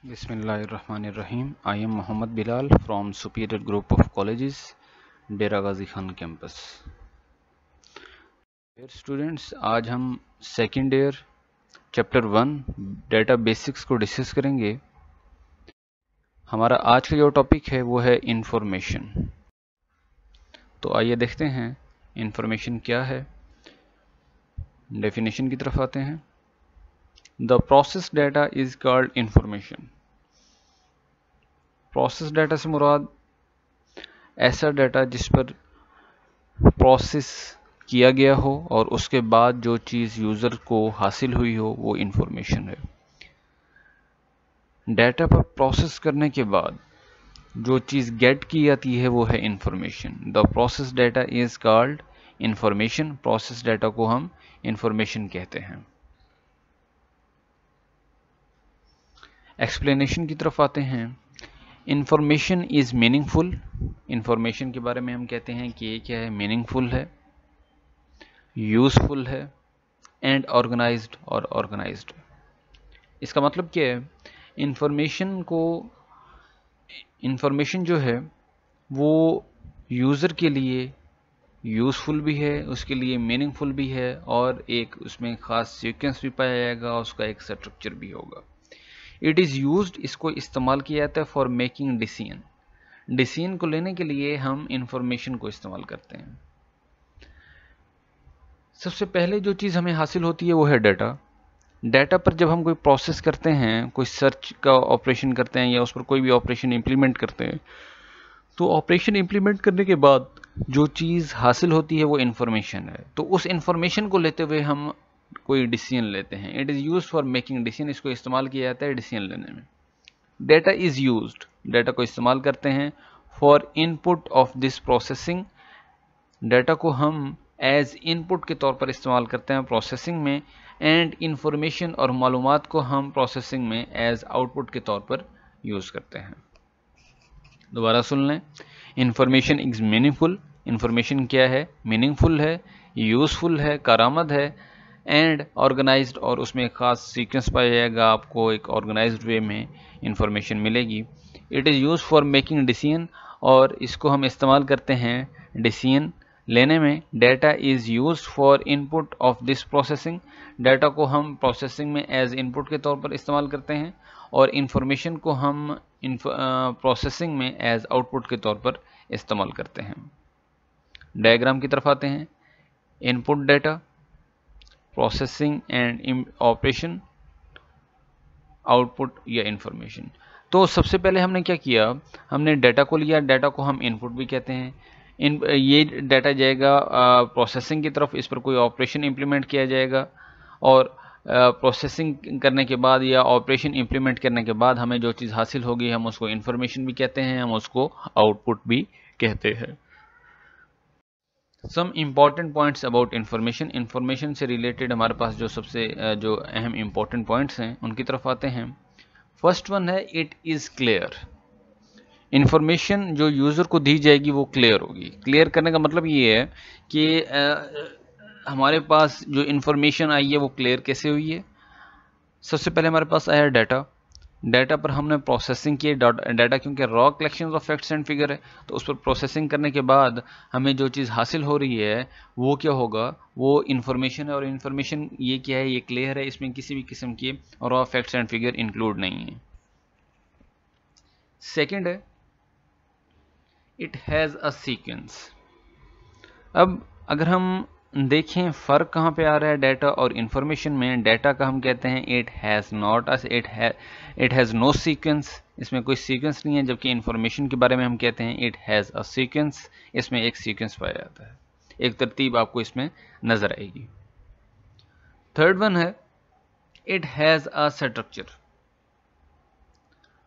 Bismillahirrahmanirrahim. I am Muhammad Bilal from Superior Group of Colleges, Dera Ghazi Khan campus. Dear students, आज हम second year chapter 1 data basics को discuss करेंगे. हमारा आज का जो टॉपिक है वो है इंफॉर्मेशन. तो आइए देखते हैं इंफॉर्मेशन क्या है. डेफिनेशन की तरफ आते हैं. The process data is called information. Process data से मुराद ऐसा डाटा जिस पर प्रोसेस किया गया हो और उसके बाद जो चीज़ यूज़र को हासिल हुई हो वो इंफॉर्मेशन है. डाटा पर प्रोसेस करने के बाद जो चीज़ गेट की जाती है वो है information. The process data is called information. Process data को हम इंफॉर्मेशन कहते हैं. एक्सप्लेनेशन की तरफ आते हैं. Information is meaningful. इंफॉर्मेशन के बारे में हम कहते हैं कि ये क्या है, मीनिंगफुल है, यूजफुल है एंड ऑर्गेनाइज्ड और ऑर्गेनाइज्ड. इसका मतलब क्या है, इंफॉर्मेशन जो है वो यूज़र के लिए यूज़फुल भी है, उसके लिए मीनिंगफुल भी है और एक उसमें ख़ास सीक्वेंस भी पाया जाएगा, उसका एक स्ट्रक्चर भी होगा. इट इज़ यूज्ड, इसको इस्तेमाल किया जाता है फॉर मेकिंग डिसीजन. डिसीजन को लेने के लिए हम इंफॉर्मेशन को इस्तेमाल करते हैं. सबसे पहले जो चीज़ हमें हासिल होती है वो है डाटा. डाटा पर जब हम कोई प्रोसेस करते हैं, कोई सर्च का ऑपरेशन करते हैं या उस पर कोई भी ऑपरेशन इंप्लीमेंट करते हैं, तो ऑपरेशन इंप्लीमेंट करने के बाद जो चीज़ हासिल होती है वो इंफॉर्मेशन है. तो उस इंफॉर्मेशन को लेते हुए हम कोई डिसीजन लेते हैं. It is use for making decision. इसको इस्तेमाल किया जाता है डिसीजन लेने में. डाटा इज़ यूज्ड, डाटा को इस्तेमाल करते हैं for input of this processing. Data को हम एज इनपुट के तौर पर इस्तेमाल करते हैं प्रोसेसिंग में. एंड इंफॉर्मेशन और मालूमात को हम प्रोसेसिंग में एज आउटपुट के तौर पर यूज़ करते हैं. दोबारा सुन लें. Information is meaningful. इंफॉर्मेशन क्या है, मीनिंगफुल है, यूज़फुल है, कारआमद है एंड ऑर्गेनाइज्ड, और उसमें ख़ास सीक्वेंस पाया जाएगा. आपको एक ऑर्गेनाइज्ड वे में इंफॉर्मेशन मिलेगी. It is use for making decision, और इसको हम इस्तेमाल करते हैं डिसीजन लेने में. Data is use for input of this processing. Data को हम प्रोसेसिंग में एज इनपुट के तौर पर इस्तेमाल करते हैं और इंफॉर्मेशन को हम प्रोसेसिंग में एज आउटपुट के तौर पर इस्तेमाल करते हैं. डायग्राम की तरफ आते हैं. Input data, processing and operation, output या इंफॉर्मेशन. तो सबसे पहले हमने क्या किया, हमने डाटा को लिया. डाटा को हम इनपुट भी कहते हैं. ये डाटा जाएगा प्रोसेसिंग की तरफ. इस पर कोई ऑपरेशन इंप्लीमेंट किया जाएगा और प्रोसेसिंग करने के बाद या ऑपरेशन इंप्लीमेंट करने के बाद हमें जो चीज़ हासिल होगी हम उसको इंफॉर्मेशन भी कहते हैं, हम उसको आउटपुट भी कहते हैं. Some important points about information. Information से रिलेटेड हमारे पास जो सबसे जो अहम इम्पॉर्टेंट पॉइंट्स हैं उनकी तरफ आते हैं. फर्स्ट वन है इट इज़ क्लियर. इंफॉर्मेशन जो यूज़र को दी जाएगी वो क्लियर होगी. क्लियर करने का मतलब ये है कि हमारे पास जो इंफॉर्मेशन आई है वो क्लियर कैसे हुई है. सबसे पहले हमारे पास आया डाटा. डाटा पर हमने प्रोसेसिंग की. डाटा क्योंकि raw collection of facts and figure है, तो उस पर प्रोसेसिंग करने के बाद हमें जो चीज़ हासिल हो रही है वो क्या होगा, वो इंफॉर्मेशन है. और इंफॉर्मेशन ये क्या है, ये क्लियर है, इसमें किसी भी किस्म के raw facts and figure include नहीं है. सेकेंड है इट हैज़ अ सीक्वेंस. अब अगर हम देखें फ़र्क कहाँ पे आ रहा है डाटा और इंफॉर्मेशन में. डाटा का हम कहते हैं इट हैज़ नो सीक्वेंस, इसमें कोई सीक्वेंस नहीं है. जबकि इंफॉर्मेशन के बारे में हम कहते हैं इट हैज़ अ सीक्वेंस, इसमें एक सीक्वेंस पाया जाता है, एक तरतीब आपको इसमें नज़र आएगी. थर्ड वन है it has a structure.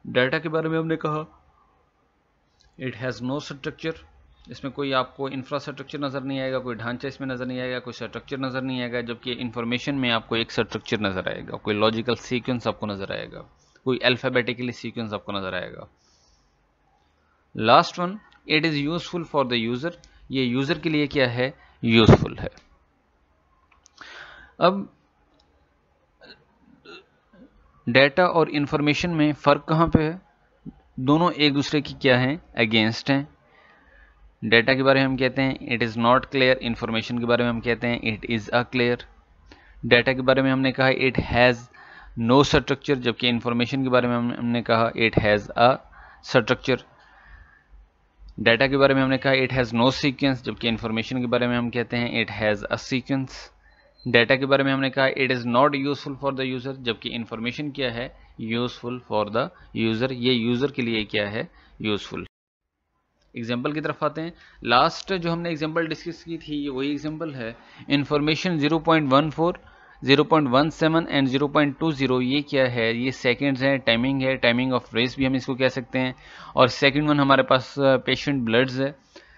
Data के बारे में हमने कहा इट हैज़ नो स्ट्रक्चर, इसमें कोई आपको इंफ्रास्ट्रक्चर नज़र नहीं आएगा, कोई ढांचा इसमें नज़र नहीं आएगा, कोई स्ट्रक्चर नज़र नहीं आएगा. जबकि इंफॉर्मेशन में आपको एक स्ट्रक्चर नज़र आएगा, कोई लॉजिकल सीक्वेंस आपको नज़र आएगा, कोई अल्फ़ाबेटिकली सीक्वेंस आपको नज़र आएगा. Last one it is useful for the user. ये यूज़र के लिए क्या है, यूज़फुल है. अब ڈیٹا اور انفارمیشن میں فرق کہاں پہ ہے؟ دونوں ایک دوسرے کی کیا ہیں؟ اگینسٹ ہیں. ڈیٹا کے بارے میں ہم کہتے ہیں it is not clear, information کے بارے میں ہم کہتے ہیں it is a clear. Data کے بارے میں ہم نے کہا اٹ ہیز نو اسٹرکچر، جبکہ انفارمیشن کے بارے میں ہم نے کہا it has a structure. Data کے بارے میں ہم نے کہا اٹ ہیز نو سیکوینس، جبکہ انفارمیشن کے بارے میں ہم کہتے ہیں it has a sequence. Data کے بارے میں ہم نے کہا it is not useful for the user, جبکہ انفارمیشن کیا ہے؟ Useful for the user. یہ یوزر کے لیے کیا ہے؟ یوزفل. ایگزامپل کی طرف آتے ہیں. لاسٹ جو ہم نے ایگزامپل ڈسکس کی تھی یہ وہی ایگزامپل ہے. انفارمیشن 0.14 0.17 اینڈ 0.20 یہ کیا ہے؟ یہ سیکنڈز ہے، ٹائمنگ ہے، ٹائمنگ آف ریس بھی ہم اس کو کہہ سکتے ہیں. اور سیکنڈ ون ہمارے پاس پیشنٹ بلڈز ہے.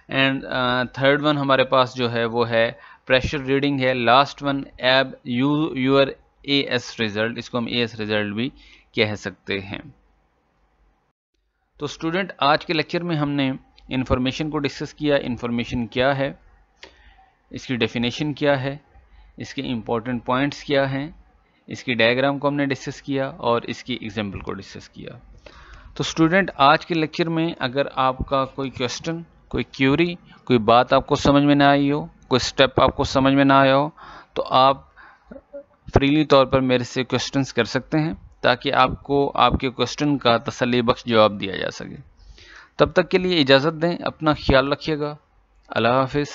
اینڈ تھرڈ ون ہمارے پاس جو ہے وہ ہے پریشر ریڈنگ ہے. لاسٹ ون ایب یور اے ایس ریزلٹ، اس کو ہم اے ایس ریزلٹ بھی کہہ سکتے ہیں. تو اسٹوڈنٹ آج کے لیکچر میں ہم نے انفارمیشن کو ڈسکس کیا. انفارمیشن کیا ہے، اس کی ڈیفینیشن کیا ہے، اس کے امپورٹنٹ پوائنٹس کیا ہیں، اس کی ڈائیگرام کو ہم نے ڈسکس کیا اور اس کی ایگزامپل کو ڈسکس کیا. تو اسٹوڈنٹ آج کے لیکچر میں اگر آپ کا کوئی کویسچن، کوئی کیوری، کوئی بات آپ کو سمجھ میں نہ آئی ہو، کوئی سٹیپ آپ کو سمجھ میں نہ آیا ہو، تو آپ فریلی طور پر میرے سے کویسچنس کر سکتے ہیں تاکہ آپ کو آپ کے کویسچن کا تسلی بخش جواب دیا جا سکے. تب تک کے لیے اجازت دیں، اپنا خیال رکھیے گا. اللہ حافظ.